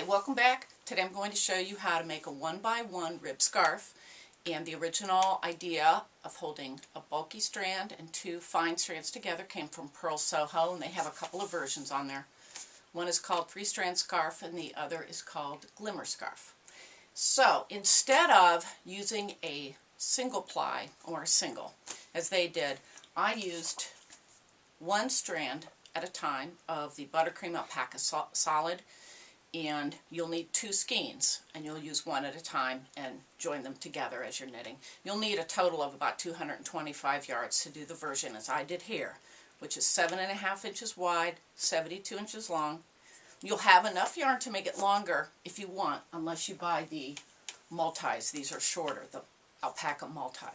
Hi, welcome back. Today I'm going to show you how to make a 1x1 rib scarf. And the original idea of holding a bulky strand and two fine strands together came from Purl Soho, and they have a couple of versions on there. One is called 3-strand scarf and the other is called Glimmer Scarf. So instead of using a single ply or a single, as they did, I used one strand at a time of the Buttercream Alpaca solid. And you'll need two skeins, and you'll use one at a time and join them together as you're knitting. You'll need a total of about 225 yards to do the version as I did here, which is 7.5 inches wide, 72 inches long. You'll have enough yarn to make it longer if you want, unless you buy the multis. These are shorter, the alpaca multi.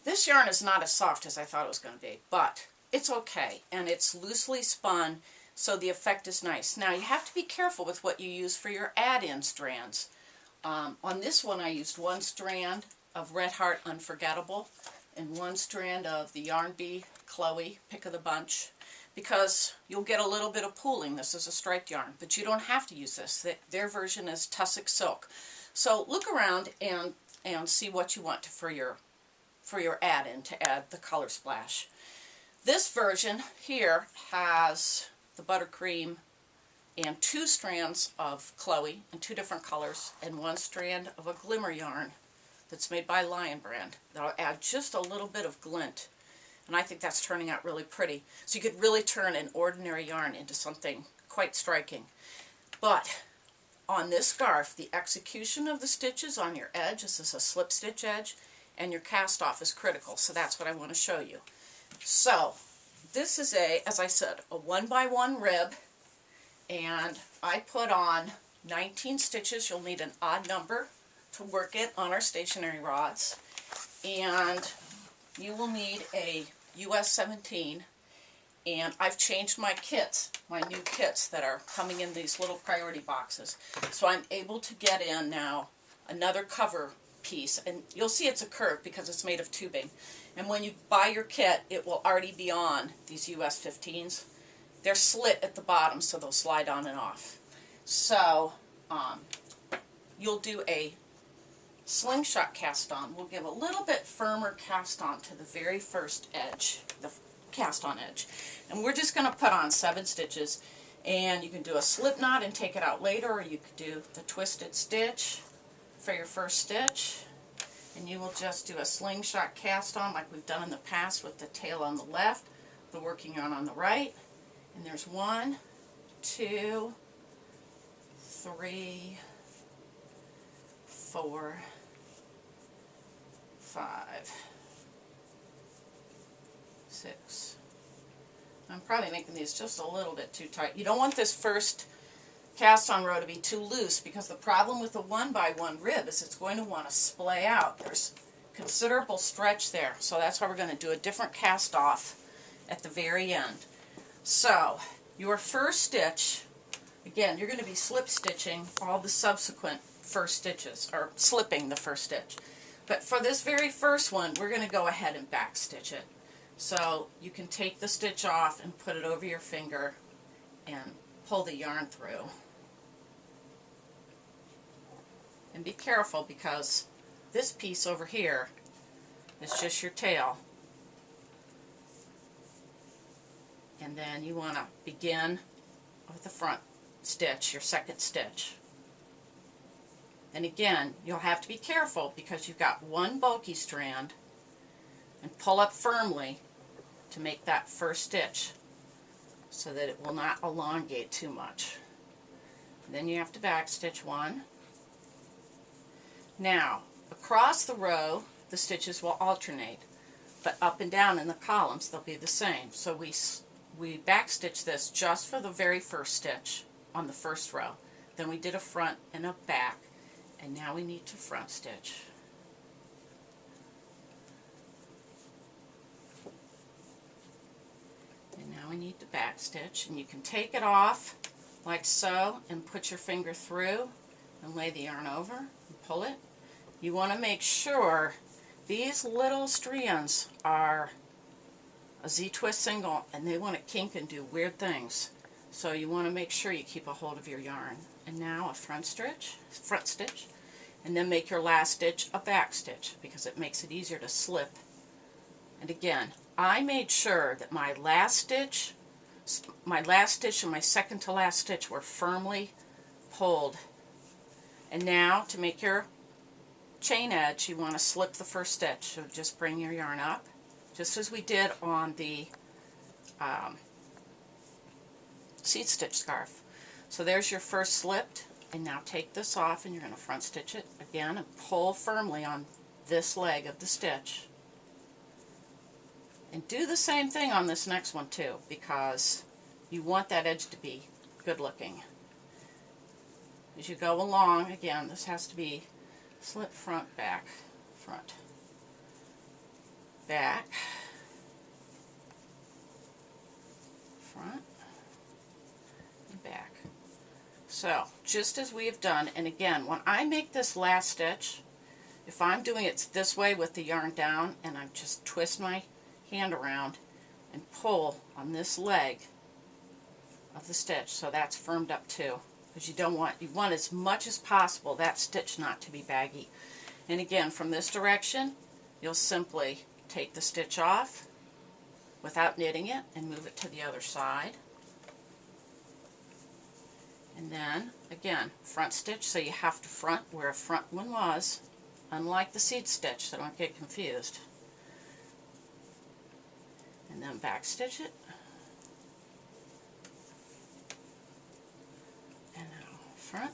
This yarn is not as soft as I thought it was going to be, but it's okay, and it's loosely spun, so the effect is nice. Now you have to be careful with what you use for your add-in strands. On this one I used one strand of Red Heart Unforgettable and one strand of the Yarn Bee Chloe Pick of the Bunch, because you'll get a little bit of pooling. This is a striped yarn, but you don't have to use this. Their version is tussock silk. So look around and see what you want for your add-in to add the color splash. This version here has the buttercream and two strands of Chloe in two different colors and one strand of a glimmer yarn that's made by Lion brand. That'll add just a little bit of glint, and I think that's turning out really pretty. So you could really turn an ordinary yarn into something quite striking. But on this scarf, the execution of the stitches on your edge, this is a slip stitch edge, and your cast off is critical, so that's what I want to show you. So this is as I said, a 1x1 rib, and I put on 19 stitches. You'll need an odd number to work it on our stationary rods, and you will need a US 17, and I've changed my kits, my new kits that are coming in these little priority boxes, so I'm able to get in now another cover piece, and you'll see it's a curve because it's made of tubing. And when you buy your kit, it will already be on these US 15s. They're slit at the bottom, so they'll slide on and off. So you'll do a slingshot cast on. We'll give a little bit firmer cast on to the very first edge, the cast on edge. And we're just going to put on 7 stitches. And you can do a slip knot and take it out later, or you could do the twisted stitch for your first stitch. And you will just do a slingshot cast on like we've done in the past with the tail on the left, the working yarn on the right. And there's 1, 2, 3, 4, 5, 6. I'm probably making these just a little bit too tight. You don't want this first cast on row to be too loose, because the problem with the 1x1 rib is it's going to want to splay out. There's considerable stretch there, so that's why we're going to do a different cast off at the very end. So your first stitch, again, you're going to be slip stitching all the subsequent first stitches, or slipping the first stitch. But for this very first one, we're going to go ahead and back stitch it. So you can take the stitch off and put it over your finger and pull the yarn through. And be careful, because this piece over here is just your tail. And then you want to begin with the front stitch, your second stitch. And again, you'll have to be careful because you've got one bulky strand, and pull up firmly to make that first stitch so that it will not elongate too much. And then you have to back stitch 1. Now, across the row, the stitches will alternate, but up and down in the columns they'll be the same. So we back stitch this just for the very first stitch on the first row. Then we did a front and a back, and now we need to front stitch. And now we need to back stitch, and you can take it off like so and put your finger through and lay the yarn over and pull it. You want to make sure these little strands are a Z-twist single, and they want to kink and do weird things. So you want to make sure you keep a hold of your yarn. And now a front stitch, and then make your last stitch a back stitch because it makes it easier to slip. And again, I made sure that my last stitch and my second to last stitch were firmly pulled. And now to make your chain edge, you want to slip the first stitch. So just bring your yarn up, just as we did on the seed stitch scarf. So there's your first slipped, and now take this off and you're going to front stitch it again and pull firmly on this leg of the stitch. And do the same thing on this next one too, because you want that edge to be good looking. As you go along, again, this has to be slip, front, back, front, back, front, and back. So, just as we have done, and again, when I make this last stitch, if I'm doing it this way with the yarn down, and I just twist my hand around and pull on this leg of the stitch, so that's firmed up too, because you want as much as possible that stitch not to be baggy. And again, from this direction, you'll simply take the stitch off without knitting it and move it to the other side. And then, again, front stitch, so you have to front where a front one was, unlike the seed stitch, so don't get confused. And then back stitch it. And now front.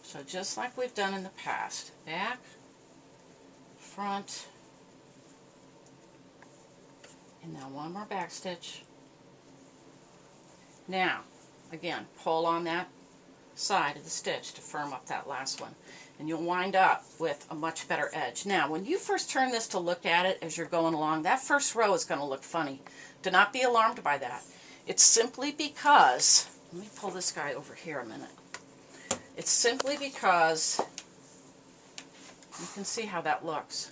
So just like we've done in the past, back, front, and now one more back stitch. Now, again, pull on that side of the stitch to firm up that last one. And you'll wind up with a much better edge. Now, when you first turn this to look at it as you're going along, that first row is going to look funny. Do not be alarmed by that. It's simply because, let me pull this guy over here a minute. It's simply because, you can see how that looks.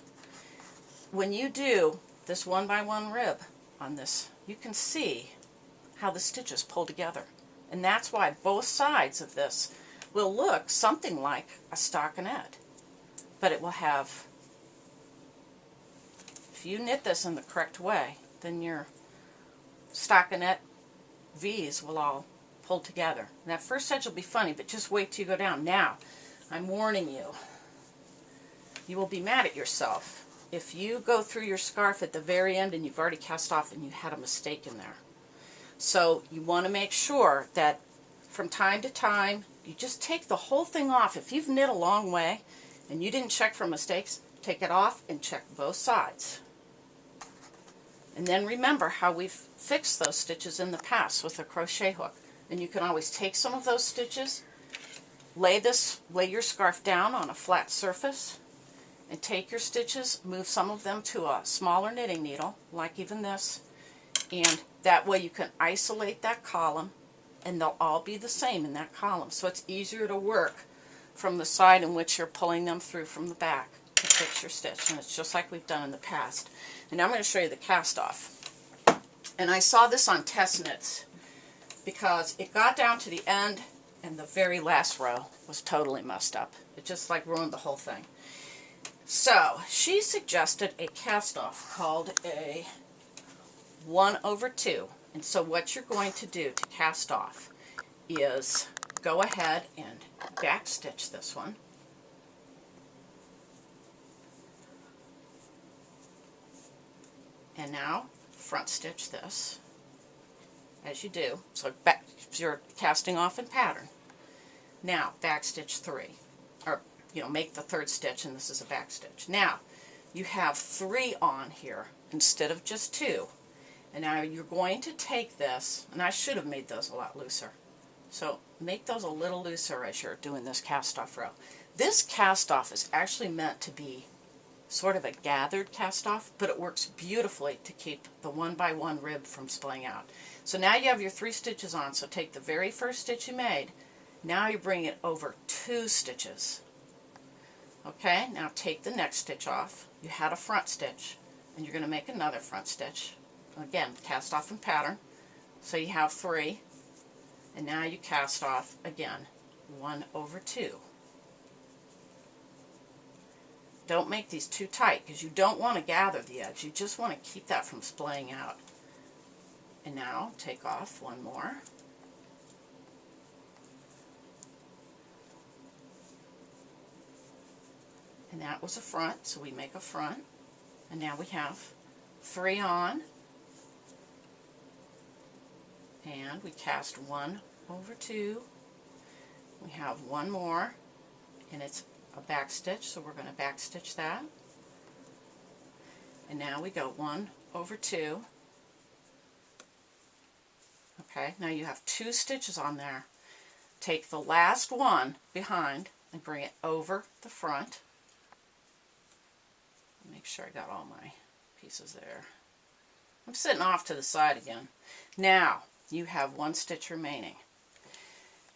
When you do this 1x1 rib on this, you can see how the stitches pull together. And that's why both sides of this will look something like a stockinette. But it will have, if you knit this in the correct way, then your stockinette V's will all pull together. And that first edge will be funny, but just wait till you go down. Now, I'm warning you, you will be mad at yourself if you go through your scarf at the very end and you've already cast off and you had a mistake in there. So you want to make sure that from time to time you just take the whole thing off. If you've knit a long way and you didn't check for mistakes, take it off and check both sides. And then remember how we've fixed those stitches in the past with a crochet hook. And you can always take some of those stitches, lay your scarf down on a flat surface, and take your stitches, move some of them to a smaller knitting needle, like even this, and that way you can isolate that column, and they'll all be the same in that column. So it's easier to work from the side in which you're pulling them through from the back to fix your stitch. And it's just like we've done in the past. And now I'm going to show you the cast off. And I saw this on test knits because it got down to the end and the very last row was totally messed up. It just like ruined the whole thing. So she suggested a cast off called a 1/2. And so what you're going to do to cast off is go ahead and back stitch this one. And now front stitch this as you do. So back, you're casting off in pattern. Now back stitch 3, or make the 3rd stitch, and this is a back stitch. Now you have 3 on here instead of just 2. And now you're going to take this, and I should have made those a lot looser. So make those a little looser as you're doing this cast off row. This cast off is actually meant to be sort of a gathered cast off, but it works beautifully to keep the 1x1 rib from spilling out. So now you have your 3 stitches on, so take the very first stitch you made, now you bring it over 2 stitches. Okay, now take the next stitch off. You had a front stitch, and you're going to make another front stitch. again, cast off and pattern. So you have 3, and now you cast off again, 1 over 2. Don't make these too tight because you don't want to gather the edge. You just want to keep that from splaying out. And now take off 1 more. And that was a front, so we make a front. And now we have 3 on. And we cast 1 over 2. We have 1 more, and it's a back stitch, so we're going to back stitch that. And now we go 1 over 2. Okay, now you have 2 stitches on there. Take the last one behind and bring it over the front. Make sure I got all my pieces there. I'm sitting off to the side again. Now you have 1 stitch remaining.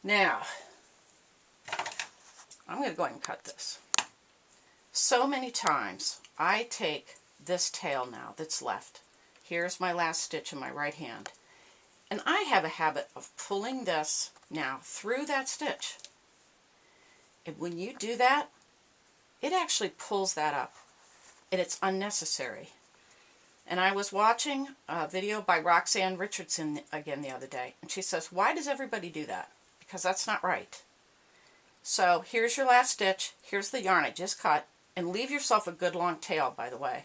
Now I'm going to go ahead and cut this. So many times I take this tail now that's left. Here's my last stitch in my right hand. And I have a habit of pulling this now through that stitch. And when you do that, it actually pulls that up. And it's unnecessary. And I was watching a video by Roxanne Richardson again the other day. And she says, why does everybody do that? Because that's not right. So here's your last stitch. Here's the yarn I just cut. And leave yourself a good long tail, by the way.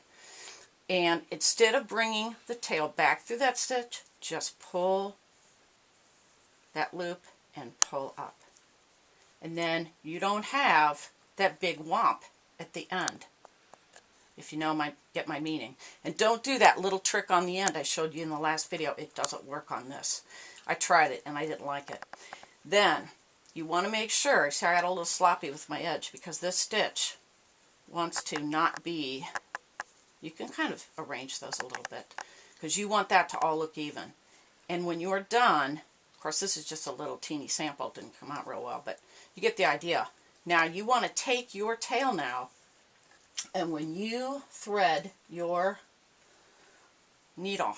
And instead of bringing the tail back through that stitch, just pull that loop and pull up. And then you don't have that big whomp at the end, if you know get my meaning. And don't do that little trick on the end I showed you in the last video. It doesn't work on this. I tried it and I didn't like it. Then you want to make sure, see I got a little sloppy with my edge because this stitch wants to not be, you can kind of arrange those a little bit because you want that to all look even. And when you're done, of course this is just a little teeny sample, it didn't come out real well, but you get the idea. Now you want to take your tail now, and when you thread your needle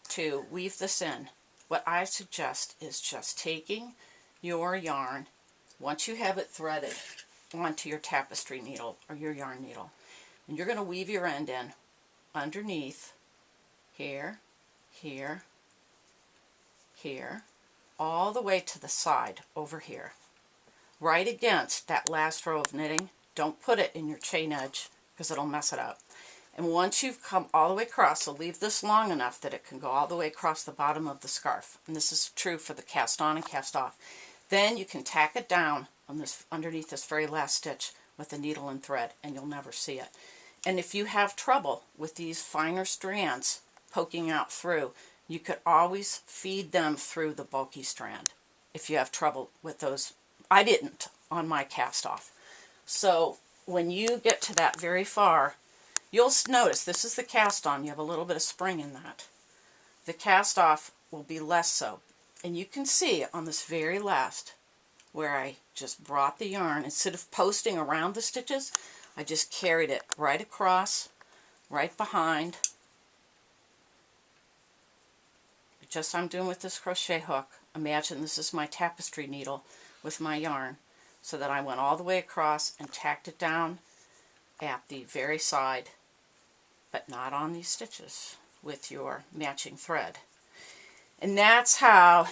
to weave this in, what I suggest is just taking your yarn, once you have it threaded, onto your tapestry needle or your yarn needle. And you're going to weave your end in underneath, here, here, here, all the way to the side over here. Right against that last row of knitting. Don't put it in your chain edge because it'll mess it up. And once you've come all the way across, so leave this long enough that it can go all the way across the bottom of the scarf. And this is true for the cast on and cast off. Then you can tack it down on this underneath this very last stitch with a needle and thread, and you'll never see it. And if you have trouble with these finer strands poking out through, you could always feed them through the bulky strand if you have trouble with those. I didn't on my cast off. So when you get to that very far, you'll notice this is the cast on. You have a little bit of spring in that. The cast off will be less so. And you can see on this very last where I just brought the yarn, instead of posting around the stitches, I just carried it right across, right behind. Just I'm doing with this crochet hook. Imagine this is my tapestry needle with my yarn, so that I went all the way across and tacked it down at the very side, but not on these stitches with your matching thread. And that's how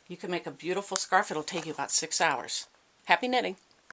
you can make a beautiful scarf. It'll take you about 6 hours. Happy knitting!